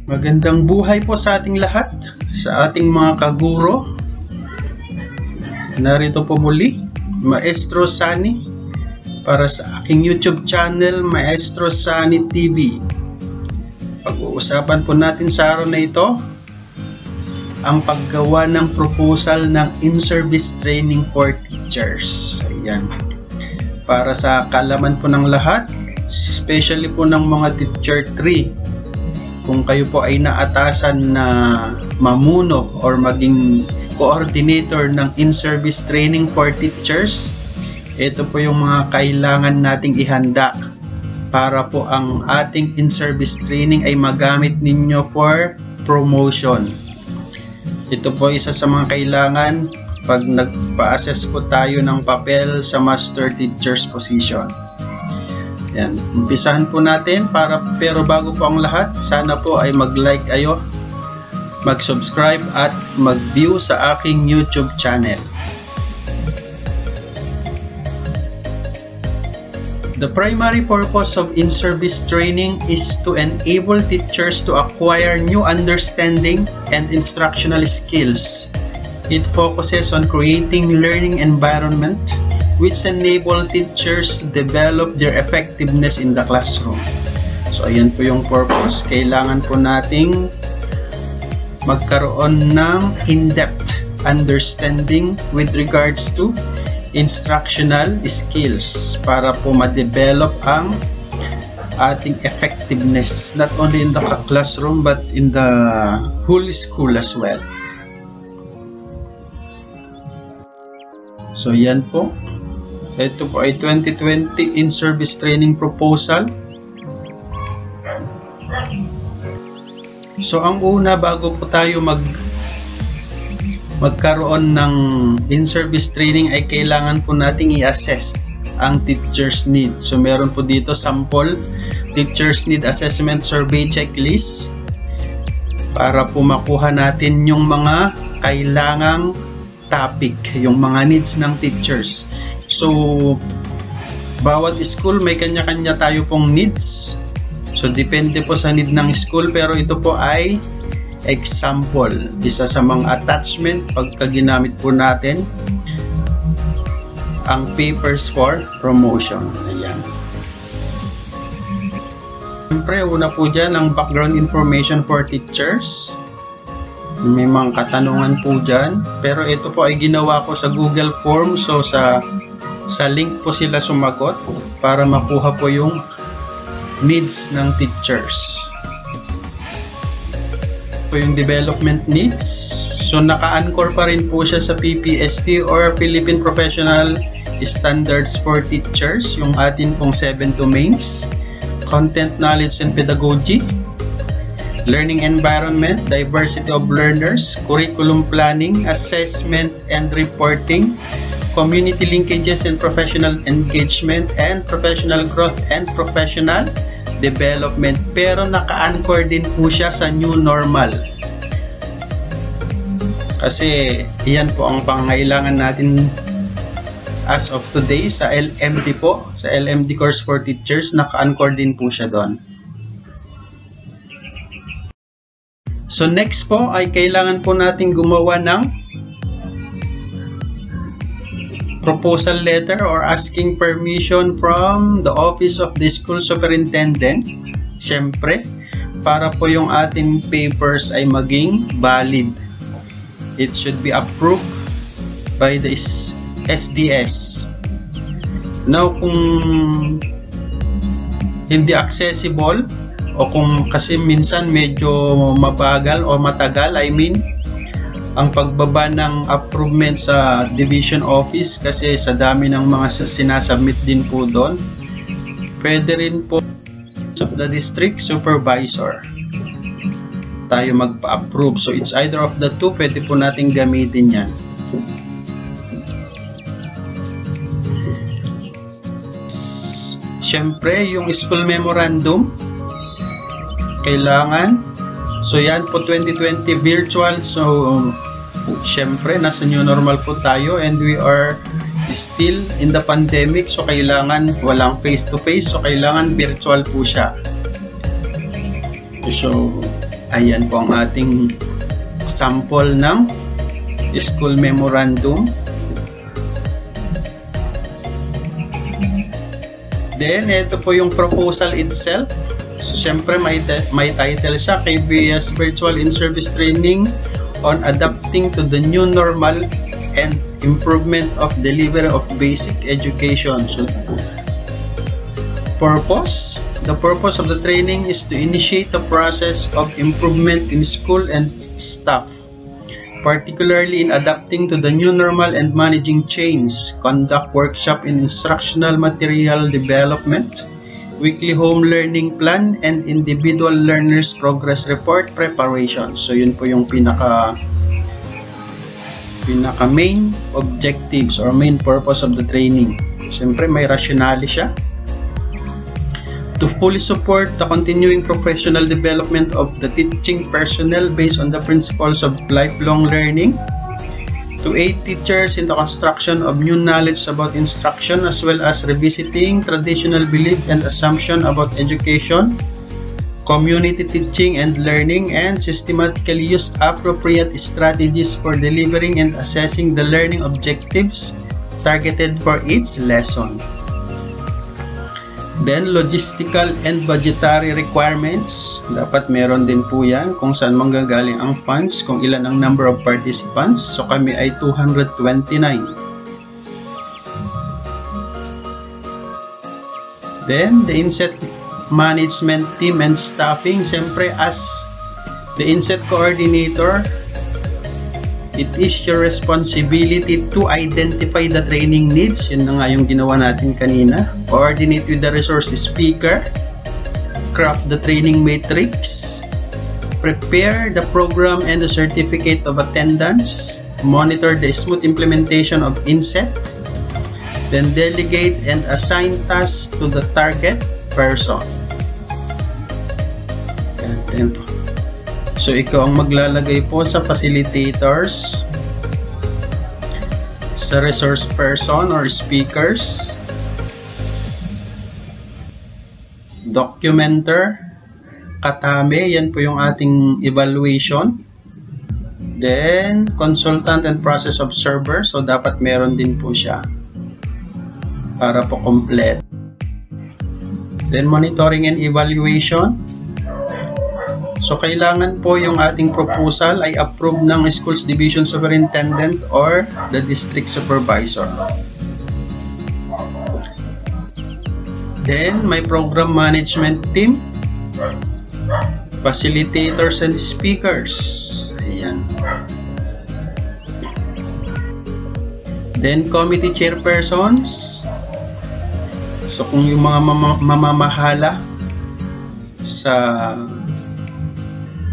Magandang buhay po sa ating lahat, sa ating mga kaguro. Narito po muli, Maestro Sunny, para sa aking YouTube channel, Maestro Sunny TV. Pag-uusapan po natin sa araw na ito, ang paggawa ng proposal ng in-service training for teachers. Ayan. Para sa kaalaman po ng lahat, especially po ng mga Teacher 3, kung kayo po ay naatasan na mamuno or maging coordinator ng in-service training for teachers, ito po yung mga kailangan nating ihanda para po ang ating in-service training ay magamit ninyo for promotion. Ito po isa sa mga kailangan pag nagpa-assess po tayo ng papel sa Master Teacher's position. Yan, umpisahan po natin pero bago po ang lahat, sana po ay mag-like kayo, mag-subscribe at mag-view sa aking YouTube channel. The primary purpose of in-service training is to enable teachers to acquire new understanding and instructional skills. It focuses on creating learning environment which enable teachers to develop their effectiveness in the classroom. So ayan po yung purpose. Kailangan po nating magkaroon ng in-depth understanding with regards to instructional skills para po ma-develop ang ating effectiveness not only in the classroom but in the whole school as well. So yan po. Ito po ay 2020 in-service training proposal. So ang una, bago po tayo magkaroon ng in-service training ay kailangan po nating i-assess ang teacher's need. So meron po dito sample teacher's need assessment survey checklist para po makuha natin yung mga kailangang topic, yung mga needs ng teachers. So bawat school may kanya-kanya tayo pong needs. So depende po sa need ng school, pero ito po ay example, isa sa mga attachment pagka ginamit po natin ang papers for promotion. Ayan. Siyempre, una po dyan ang background information for teachers. May mga katanungan po dyan, pero ito po ay ginawa ko sa Google Form. So sa link po sila sumagot para makuha po yung needs ng teachers. Po yung development needs. So naka-anchor pa rin po siya sa PPST or Philippine Professional Standards for Teachers, yung atin pong 7 domains: content, knowledge and pedagogy, learning environment, diversity of learners, curriculum planning, assessment and reporting, community linkages and professional engagement, and professional growth and professional development. Pero naka-anchor din po siya sa new normal. Kasi iyan po ang pangangailangan natin as of today sa LMD po. Sa LMD course for teachers, naka-anchor din po siya doon. So next po ay kailangan po natin gumawa ng proposal letter or asking permission from the Office of the School Superintendent. Siyempre, para po yung ating papers ay maging valid. It should be approved by the SDS. Now, kung hindi accessible o kung kasi minsan medyo mabagal o matagal, ang pagbaba ng approvement sa division office kasi sa dami ng mga sinasubmit din po doon, pwede rin po sa the district supervisor tayo magpa-approve. So it's either of the two, pwede po natin gamitin yan. Siyempre, yung school memorandum kailangan. So yan po 2020 virtual. So siyempre nasa new normal po tayo and we are still in the pandemic, so kailangan walang face to face, so kailangan virtual po siya. So Ayan po ang ating sample ng school memorandum. Then, ito po yung proposal itself. So, syempre, may title siya, KBS Virtual In-Service Training on Adapting to the New Normal and Improvement of Delivery of Basic Education. So, purpose. The purpose of the training is to initiate the process of improvement in school and staff, particularly in adapting to the new normal and managing change, conduct workshop in instructional material development, weekly home learning plan, and individual learners progress report preparation. So yun po yung pinaka main objectives or main purpose of the training. Siyempre may rationale siya. To fully support the continuing professional development of the teaching personnel based on the principles of lifelong learning. To aid teachers in the construction of new knowledge about instruction as well as revisiting traditional belief and assumption about education, community teaching and learning, and systematically use appropriate strategies for delivering and assessing the learning objectives targeted for each lesson. Then, logistical and budgetary requirements. Dapat meron din po yan kung saan manggagaling ang funds, kung ilan ang number of participants. So, kami ay 229. Then, the inset management team and staffing. Siyempre, as the inset coordinator, it is your responsibility to identify the training needs. Yun na nga yung ginawa natin kanina. Coordinate with the resource speaker. Craft the training matrix. Prepare the program and the certificate of attendance. Monitor the smooth implementation of inset. Then delegate and assign tasks to the target person. Ganito. So, ikaw ang maglalagay po sa facilitators, sa resource person or speakers, documenter, katame, yan po yung ating evaluation. Then, consultant and process observer. So, dapat meron din po siya para po complete. Then, monitoring and evaluation. So, kailangan po yung ating proposal ay approved ng Schools Division Superintendent or the District Supervisor. Then, may program management team, facilitators and speakers. Ayan. Then, committee chairpersons. So, kung yung mga mamamahala sa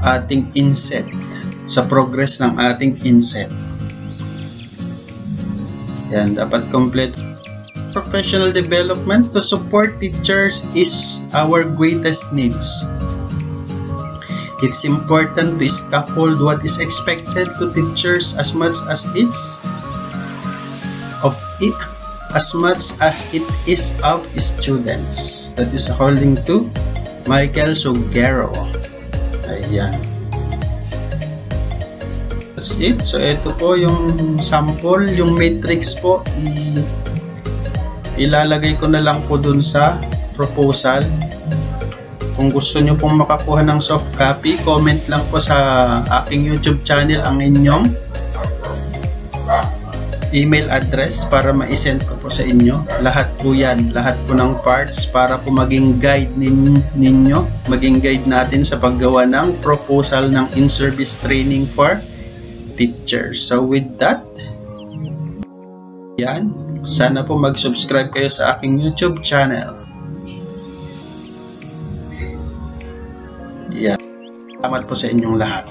ating inset, sa progress ng ating inset. Yan, dapat complete. Professional development to support teachers is our greatest needs. It's important to scaffold what is expected to teachers as much as it is of students. That is according to Michael Sugero. Ayan. That's it. So, ito po yung sample. Yung matrix po, ilalagay ko na lang po dun sa proposal. Kung gusto nyo pong makakuha ng soft copy, comment lang po sa aking YouTube channel ang inyong email address para ma-send ko po sa inyo. Lahat po yan, lahat po ng parts para po maging guide ninyo, maging guide natin sa paggawa ng proposal ng in-service training for teachers. So with that, yan, sana po mag-subscribe kayo sa aking YouTube channel. Yan, salamat po sa inyong lahat.